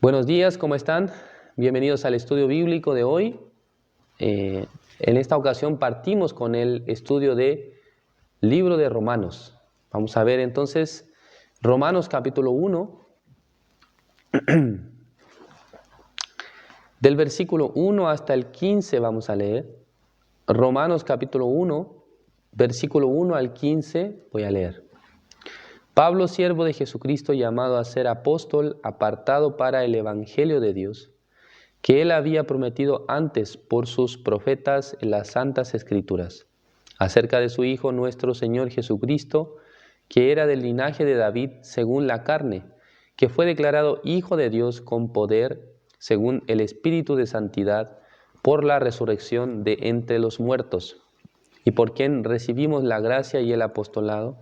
Buenos días, ¿cómo están? Bienvenidos al estudio bíblico de hoy. En esta ocasión partimos con el estudio del libro de Romanos. Vamos a ver entonces Romanos capítulo 1, del versículo 1 hasta el 15 vamos a leer. Romanos capítulo 1, versículo 1 al 15 voy a leer. Pablo, siervo de Jesucristo, llamado a ser apóstol, apartado para el evangelio de Dios, que él había prometido antes por sus profetas en las santas escrituras, acerca de su Hijo nuestro Señor Jesucristo, que era del linaje de David según la carne, que fue declarado Hijo de Dios con poder, según el Espíritu de santidad, por la resurrección de entre los muertos, y por quien recibimos la gracia y el apostolado,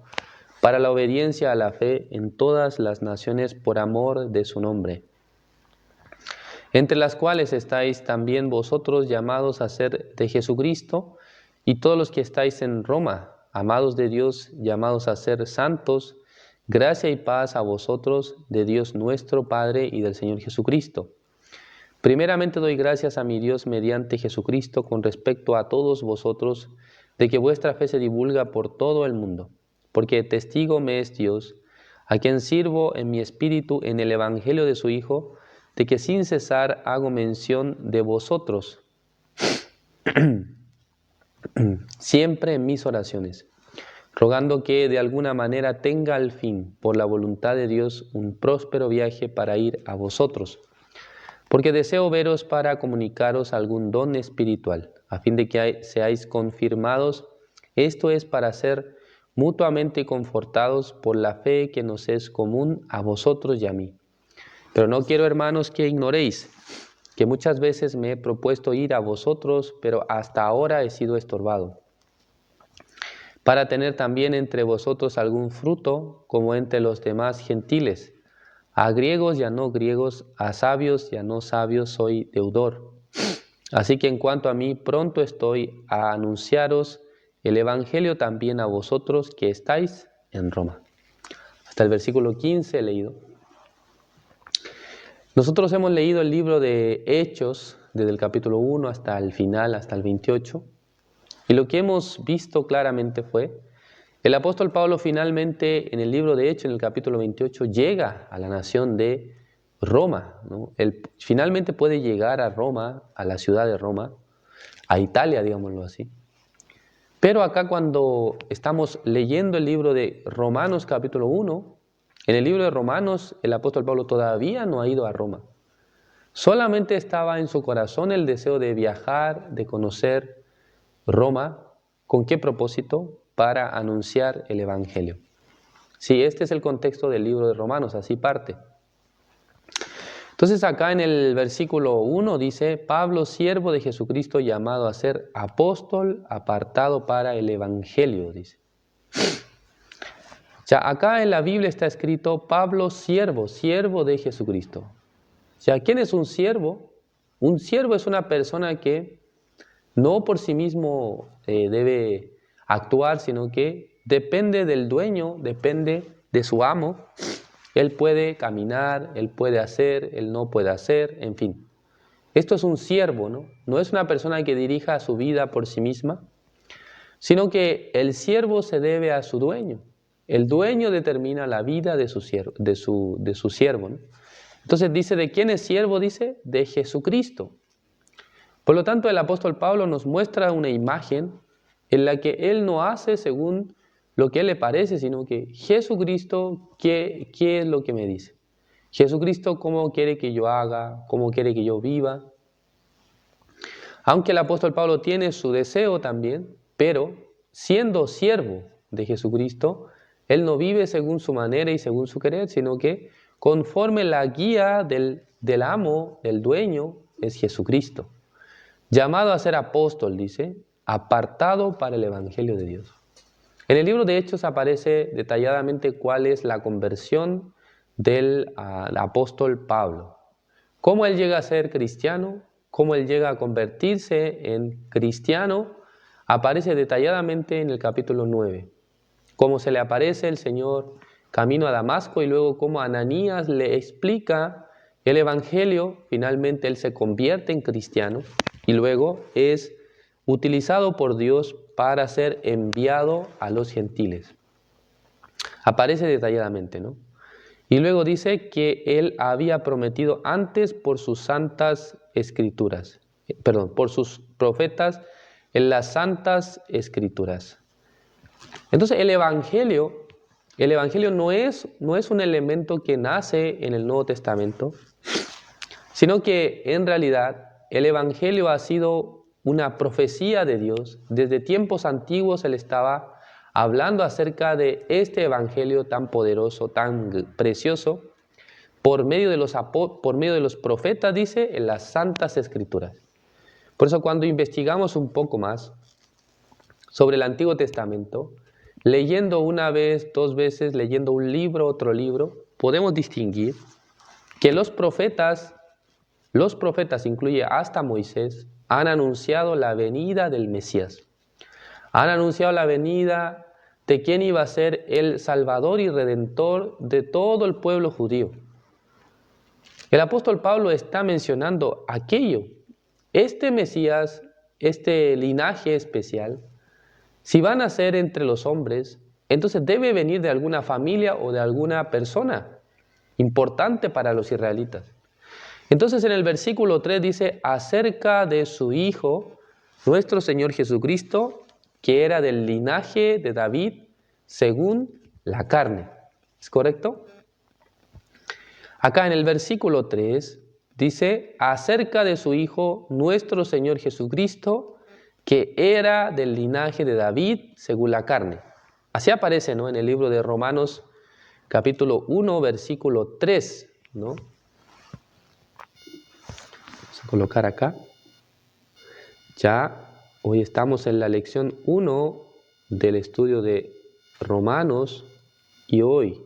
para la obediencia a la fe en todas las naciones por amor de su nombre, entre las cuales estáis también vosotros llamados a ser de Jesucristo, y todos los que estáis en Roma, amados de Dios, llamados a ser santos, gracia y paz a vosotros, de Dios nuestro Padre y del Señor Jesucristo. Primeramente doy gracias a mi Dios mediante Jesucristo con respecto a todos vosotros, de que vuestra fe se divulga por todo el mundo, porque testigo me es Dios, a quien sirvo en mi espíritu en el evangelio de su Hijo, de que sin cesar hago mención de vosotros, siempre en mis oraciones, rogando que de alguna manera tenga al fin, por la voluntad de Dios, un próspero viaje para ir a vosotros, porque deseo veros para comunicaros algún don espiritual, a fin de que seáis confirmados, esto es para ser mutuamente confortados por la fe que nos es común a vosotros y a mí. Pero no quiero, hermanos, que ignoréis que muchas veces me he propuesto ir a vosotros, pero hasta ahora he sido estorbado, para tener también entre vosotros algún fruto, como entre los demás gentiles. A griegos y a no griegos, a sabios y a no sabios soy deudor. Así que en cuanto a mí, pronto estoy a anunciaros el evangelio también a vosotros que estáis en Roma. Hasta el versículo 15 he leído. Nosotros hemos leído el libro de Hechos, desde el capítulo 1 hasta el final, hasta el 28, y lo que hemos visto claramente fue, el apóstol Pablo finalmente en el libro de Hechos, en el capítulo 28, llega a la nación de Roma, ¿no? Él finalmente puede llegar a Roma, a la ciudad de Roma, a Italia, digámoslo así. Pero acá cuando estamos leyendo el libro de Romanos capítulo 1, en el libro de Romanos el apóstol Pablo todavía no ha ido a Roma. Solamente estaba en su corazón el deseo de viajar, de conocer Roma. ¿Con qué propósito? Para anunciar el evangelio. Sí, este es el contexto del libro de Romanos, así parte. Entonces acá en el versículo 1 dice, Pablo, siervo de Jesucristo, llamado a ser apóstol, apartado para el evangelio, dice. O sea, acá en la Biblia está escrito Pablo, siervo de Jesucristo. O sea, ¿quién es un siervo? Un siervo es una persona que no por sí mismo debe actuar, sino que depende del dueño, depende de su amo. Él puede caminar, él puede hacer, él no puede hacer, en fin. Esto es un siervo, ¿no? No es una persona que dirija su vida por sí misma, sino que el siervo se debe a su dueño. El dueño determina la vida de su siervo, ¿no? Entonces dice, ¿de quién es siervo? Dice, de Jesucristo. Por lo tanto, el apóstol Pablo nos muestra una imagen en la que él no hace según lo que él le parece, sino que Jesucristo, ¿qué es lo que me dice? Jesucristo, ¿cómo quiere que yo haga? ¿Cómo quiere que yo viva? Aunque el apóstol Pablo tiene su deseo también, pero siendo siervo de Jesucristo, él no vive según su manera y según su querer, sino que conforme la guía del amo, del dueño, es Jesucristo. Llamado a ser apóstol, dice, apartado para el evangelio de Dios. En el libro de Hechos aparece detalladamente cuál es la conversión del apóstol Pablo. Cómo él llega a ser cristiano, cómo él llega a convertirse en cristiano, aparece detalladamente en el capítulo 9. Cómo se le aparece el Señor camino a Damasco y luego cómo Ananías le explica el Evangelio, finalmente él se convierte en cristiano y luego es utilizado por Dios para ser enviado a los gentiles. Aparece detalladamente, ¿no? Y luego dice que él había prometido antes por sus santas escrituras, por sus profetas en las santas escrituras. Entonces el Evangelio no es un elemento que nace en el Nuevo Testamento, sino que en realidad el Evangelio ha sido una profecía de Dios. Desde tiempos antiguos él estaba hablando acerca de este Evangelio tan poderoso, tan precioso, por medio de los profetas, dice, en las Santas Escrituras. Por eso cuando investigamos un poco más sobre el Antiguo Testamento, leyendo una vez, dos veces, leyendo un libro, otro libro, podemos distinguir que los profetas, incluye hasta Moisés, han anunciado la venida del Mesías. Han anunciado la venida de quien iba a ser el Salvador y Redentor de todo el pueblo judío. El apóstol Pablo está mencionando aquello. Este Mesías, este linaje especial, si van a ser entre los hombres, entonces debe venir de alguna familia o de alguna persona importante para los israelitas. Entonces en el versículo 3 dice, acerca de su Hijo, nuestro Señor Jesucristo, que era del linaje de David según la carne. ¿Es correcto? Acá en el versículo 3 dice, acerca de su Hijo, nuestro Señor Jesucristo, que era del linaje de David según la carne. Así aparece, ¿no?, en el libro de Romanos, capítulo 1, versículo 3, ¿no? Vamos a colocar acá. Ya hoy estamos en la lección 1 del estudio de Romanos y hoy,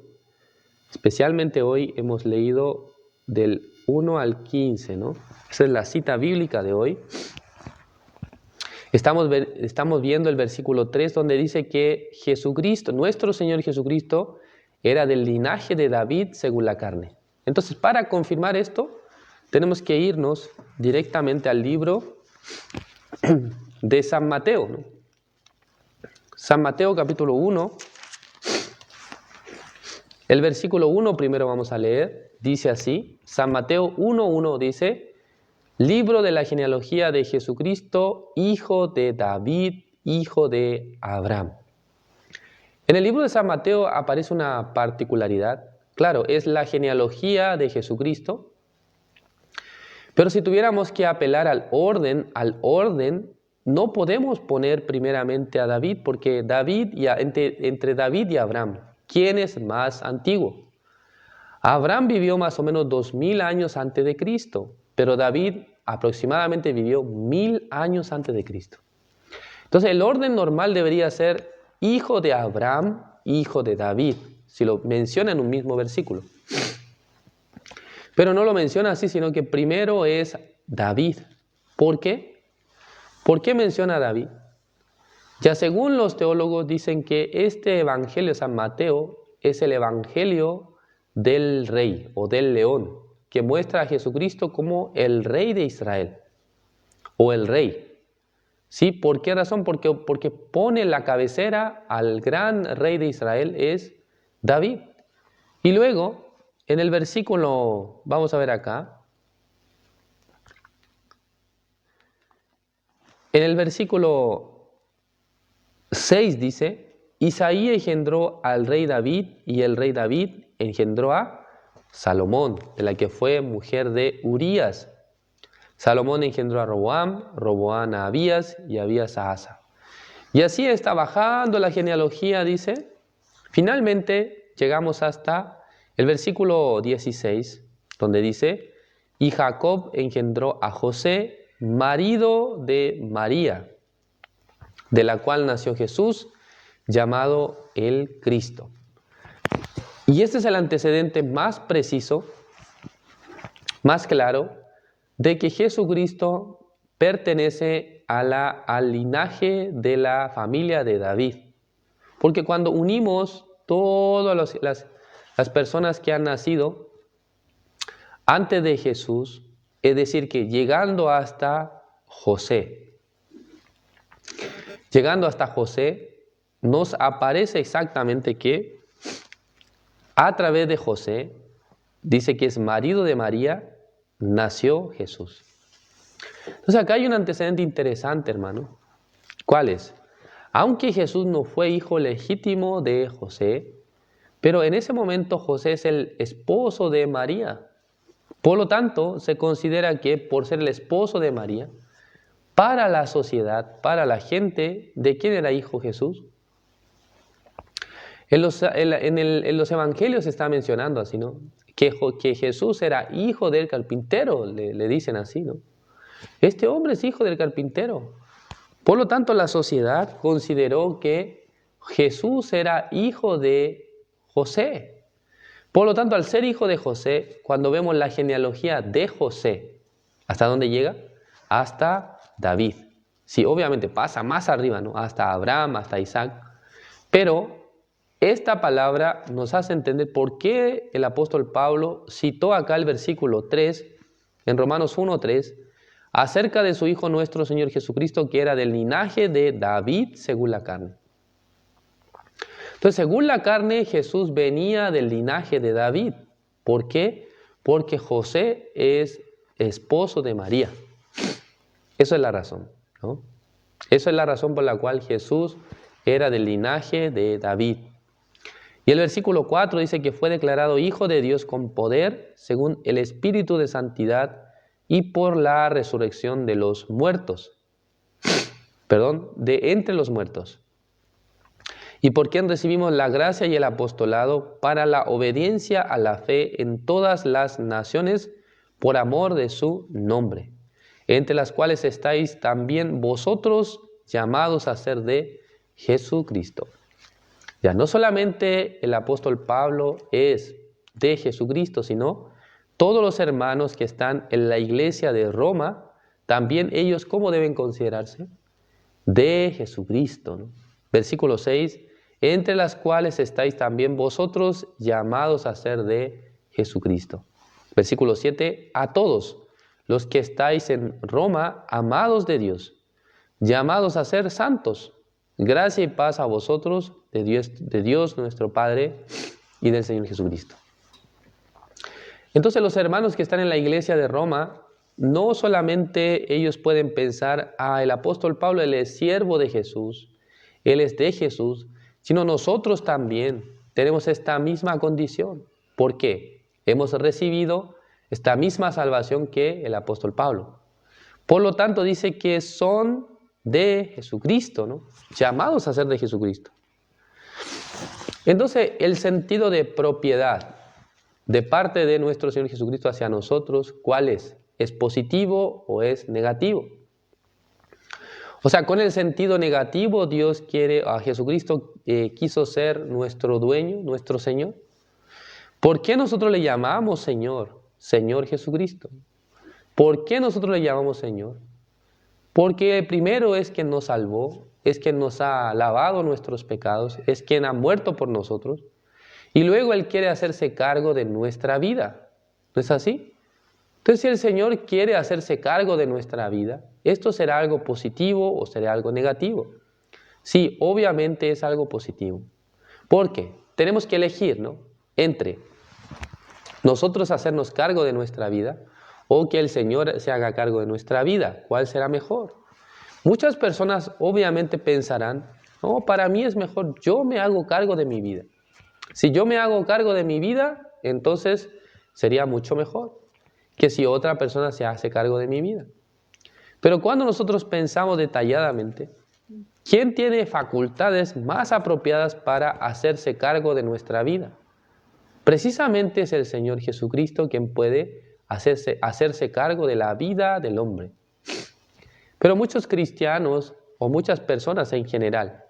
especialmente hoy, hemos leído del 1 al 15, ¿no? Esa es la cita bíblica de hoy. Estamos viendo el versículo 3 donde dice que Jesucristo, nuestro Señor Jesucristo, era del linaje de David según la carne. Entonces, para confirmar esto, tenemos que irnos directamente al libro de San Mateo, ¿no? San Mateo capítulo 1, el versículo 1 primero vamos a leer, dice así, San Mateo 1:1 dice, libro de la genealogía de Jesucristo, hijo de David, hijo de Abraham. En el libro de San Mateo aparece una particularidad, claro, es la genealogía de Jesucristo, pero si tuviéramos que apelar al orden, no podemos poner primeramente a David, porque entre David y Abraham, ¿quién es más antiguo? Abraham vivió más o menos 2000 años antes de Cristo, pero David aproximadamente vivió 1000 años antes de Cristo. Entonces el orden normal debería ser hijo de Abraham, hijo de David, si lo menciona en un mismo versículo. Pero no lo menciona así, sino que primero es David. ¿Por qué? ¿Por qué menciona a David? Ya según los teólogos dicen que este evangelio de San Mateo es el evangelio del rey o del león, que muestra a Jesucristo como el rey de Israel o el rey. ¿Sí? ¿Por qué razón? Porque pone la cabecera al gran rey de Israel, es David. Y luego, en el versículo, vamos a ver acá, en el versículo 6 dice, Isaí engendró al rey David y el rey David engendró a Salomón, de la que fue mujer de Urías. Salomón engendró a Roboam, Roboam a Abías y Abías a Asa. Y así está bajando la genealogía, dice. Finalmente llegamos hasta el versículo 16, donde dice, y Jacob engendró a José, marido de María, de la cual nació Jesús, llamado el Cristo. Y este es el antecedente más preciso, más claro, de que Jesucristo pertenece al linaje de la familia de David. Porque cuando unimos todas las personas que han nacido antes de Jesús, es decir, que llegando hasta José. Llegando hasta José, nos aparece exactamente que a través de José, dice que es marido de María, nació Jesús. Entonces acá hay un antecedente interesante, hermano. ¿Cuál es? Aunque Jesús no fue hijo legítimo de José, pero en ese momento José es el esposo de María. Por lo tanto, se considera que por ser el esposo de María, para la sociedad, para la gente, ¿de quién era hijo Jesús? En los evangelios se está mencionando así, ¿no? Que Jesús era hijo del carpintero, le dicen así, ¿no? Este hombre es hijo del carpintero. Por lo tanto, la sociedad consideró que Jesús era hijo de José. Por lo tanto, al ser hijo de José, cuando vemos la genealogía de José, ¿hasta dónde llega? Hasta David. Sí, obviamente pasa más arriba, ¿no? Hasta Abraham, hasta Isaac. Pero esta palabra nos hace entender por qué el apóstol Pablo citó acá el versículo 3, en Romanos 1:3, acerca de su Hijo nuestro Señor Jesucristo, que era del linaje de David según la carne. Entonces, según la carne, Jesús venía del linaje de David. ¿Por qué? Porque José es esposo de María. Eso es la razón, ¿no? Esa es la razón por la cual Jesús era del linaje de David. Y el versículo 4 dice que fue declarado Hijo de Dios con poder, según el Espíritu de Santidad y por la resurrección de los muertos. De entre los muertos. Y por quien recibimos la gracia y el apostolado para la obediencia a la fe en todas las naciones por amor de su nombre, entre las cuales estáis también vosotros llamados a ser de Jesucristo. Ya no solamente el apóstol Pablo es de Jesucristo, sino todos los hermanos que están en la iglesia de Roma, también ellos, ¿cómo deben considerarse? De Jesucristo, ¿no? Versículo 6, entre las cuales estáis también vosotros llamados a ser de Jesucristo. Versículo 7, a todos los que estáis en Roma, amados de Dios, llamados a ser santos, gracia y paz a vosotros, de Dios nuestro Padre y del Señor Jesucristo. Entonces los hermanos que están en la iglesia de Roma, no solamente ellos pueden pensar, el apóstol Pablo, él es siervo de Jesús, él es de Jesús, sino nosotros también tenemos esta misma condición. ¿Por qué? Hemos recibido esta misma salvación que el apóstol Pablo. Por lo tanto, dice que son de Jesucristo, ¿no? Llamados a ser de Jesucristo. Entonces, el sentido de propiedad de parte de nuestro Señor Jesucristo hacia nosotros, ¿cuál es? ¿Es positivo o es negativo? O sea, con el sentido negativo, Dios quiere, a Jesucristo quiso ser nuestro dueño, nuestro Señor. ¿Por qué nosotros le llamamos Señor? Señor Jesucristo. ¿Por qué nosotros le llamamos Señor? Porque primero es quien nos salvó, es quien nos ha lavado nuestros pecados, es quien ha muerto por nosotros. Y luego Él quiere hacerse cargo de nuestra vida. ¿No es así? Entonces, si el Señor quiere hacerse cargo de nuestra vida, ¿esto será algo positivo o será algo negativo? Sí, obviamente es algo positivo. ¿Por qué? Tenemos que elegir, ¿no? Entre nosotros hacernos cargo de nuestra vida o que el Señor se haga cargo de nuestra vida. ¿Cuál será mejor? Muchas personas obviamente pensarán, no, para mí es mejor, yo me hago cargo de mi vida. Si yo me hago cargo de mi vida, entonces sería mucho mejor que si otra persona se hace cargo de mi vida. Pero cuando nosotros pensamos detalladamente, ¿quién tiene facultades más apropiadas para hacerse cargo de nuestra vida? Precisamente es el Señor Jesucristo quien puede hacerse cargo de la vida del hombre. Pero muchos cristianos o muchas personas en general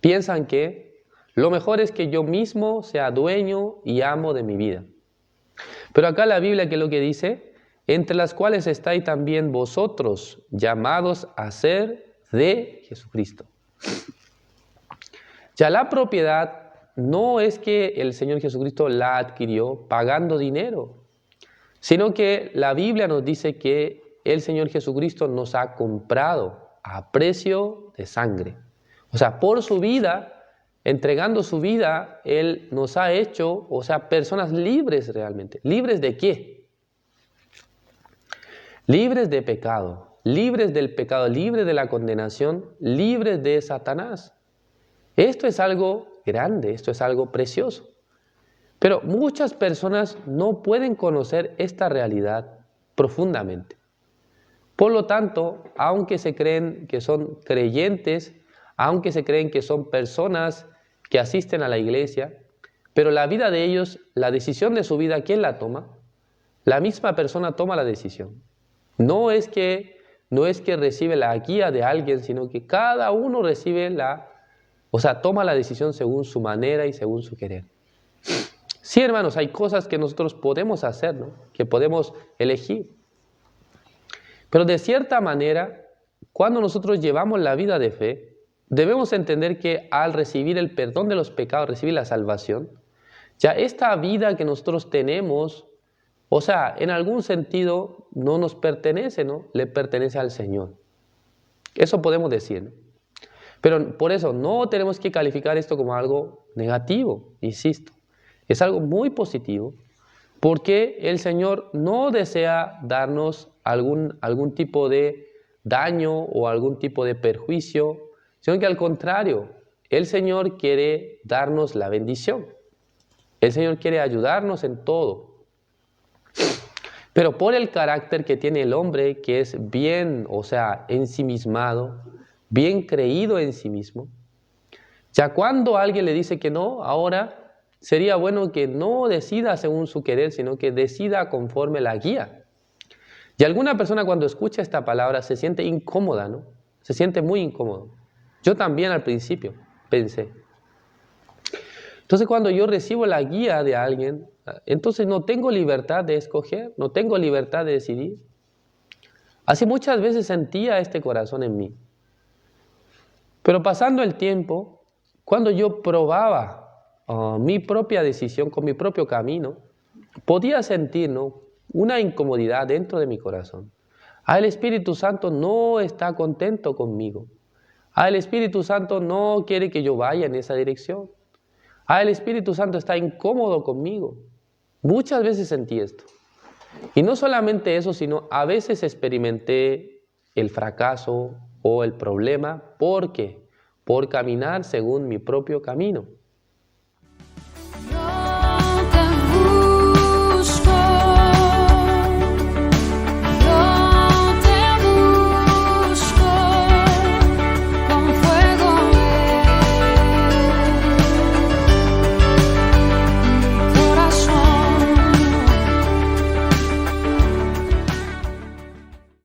piensan que lo mejor es que yo mismo sea dueño y amo de mi vida. Pero acá la Biblia, ¿qué es lo que dice? Entre las cuales estáis también vosotros llamados a ser de Jesucristo. Ya la propiedad no es que el Señor Jesucristo la adquirió pagando dinero. sino que la Biblia nos dice que el Señor Jesucristo nos ha comprado a precio de sangre. O sea, por su vida, entregando su vida, Él nos ha hecho, o sea, personas libres realmente. ¿Libres de qué? Libres de pecado, libres del pecado, libres de la condenación, libres de Satanás. Esto es algo grande, esto es algo precioso. Pero muchas personas no pueden conocer esta realidad profundamente. Por lo tanto, aunque se creen que son creyentes, aunque se creen que son personas que asisten a la iglesia, pero la vida de ellos, la decisión de su vida, ¿quién la toma? La misma persona toma la decisión. No es que recibe la guía de alguien, sino que cada uno recibe toma la decisión según su manera y según su querer. Sí, hermanos, hay cosas que nosotros podemos hacer, ¿no? Que podemos elegir. Pero de cierta manera, cuando nosotros llevamos la vida de fe, debemos entender que al recibir el perdón de los pecados, recibir la salvación, ya esta vida que nosotros tenemos, o sea, en algún sentido no nos pertenece, ¿no? Le pertenece al Señor. Eso podemos decir, ¿no? Pero por eso no tenemos que calificar esto como algo negativo, insisto. Es algo muy positivo, porque el Señor no desea darnos algún tipo de daño o algún tipo de perjuicio, sino que al contrario, el Señor quiere darnos la bendición. El Señor quiere ayudarnos en todo. Pero por el carácter que tiene el hombre, que es bien, o sea, ensimismado, bien creído en sí mismo, ya cuando alguien le dice que no, ahora sería bueno que no decida según su querer, sino que decida conforme la guía. Y alguna persona cuando escucha esta palabra se siente incómoda, ¿no? Se siente muy incómodo. Yo también al principio pensé. Entonces cuando yo recibo la guía de alguien, entonces no tengo libertad de escoger, no tengo libertad de decidir. Así muchas veces sentía este corazón en mí. Pero pasando el tiempo, cuando yo probaba mi propia decisión, con mi propio camino, podía sentir, ¿no?, una incomodidad dentro de mi corazón. El Espíritu Santo no está contento conmigo. El Espíritu Santo no quiere que yo vaya en esa dirección. El Espíritu Santo está incómodo conmigo. Muchas veces sentí esto. Y no solamente eso, sino a veces experimenté el fracaso o el problema. ¿Por qué? Por caminar según mi propio camino.